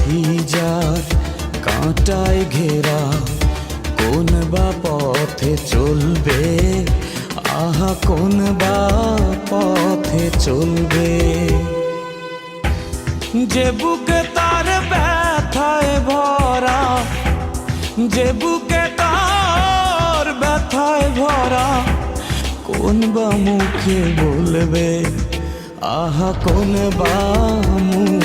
অভিযার কাঁটায় ঘেরা, কোন বা পথে চলবে, আহা কোন বা পথে চলবে। যে বুকে তার ব্যথায় ভরা, যে বুকে তার ব্যথায় ভরা, কোন বা মুখে বলবে, আহা কোন বা মুখে